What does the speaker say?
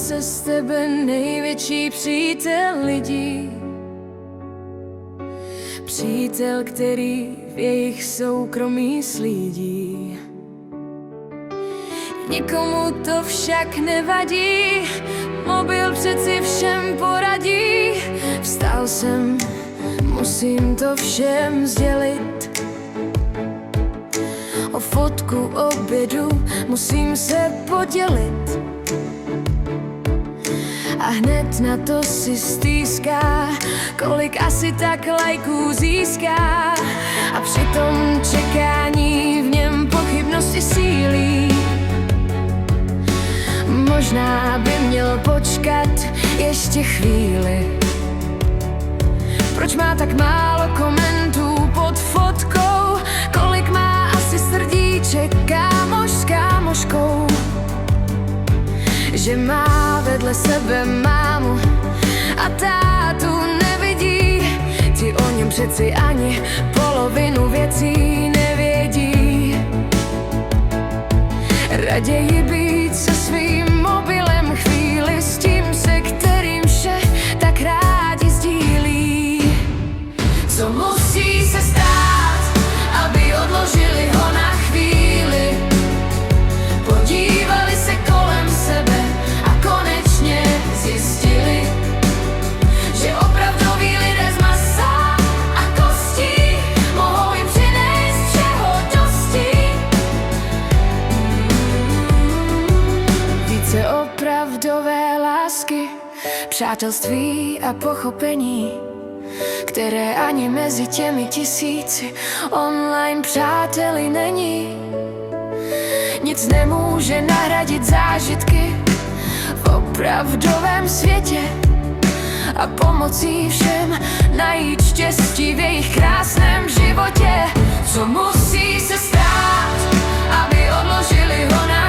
se z tebe největší přítel lidí. Přítel, který v jejich soukromí slídí. Nikomu to však nevadí, mobil přeci všem poradí. Vstal jsem, musím to všem sdělit. O fotku obědu musím se podělit. A hned na to si stýská, kolik asi tak lajků získá. A při tom čekání v něm pochybnosti sílí. Možná by měl počkat ještě chvíli. Proč má tak málo komentů pod fotkou? Kolik má asi srdíček kámoš s kámoškou? Že má vedle sebe mámu a tátu nevidí. Ti o něm přeci ani polovinu věcí nevědí. Raději být se svým mobilem chvíli s tím, se kterým vše tak rádi sdílí. Co musí se stát, aby odložili ho na chvíli? Podívali se kolem sebe a konečně zjistili, že opravdoví lidé z masa a kostí mohou jim přinést všeho dosti. Více opravdové lásky, přátelství a pochopení, které ani mezi těmi tisíci online přáteli není. Nic nemůže nahradit zážitky v opravdovém světě a pomocí všem najít štěstí v jejich krásném životě. Co musí se stát, aby odložili ho na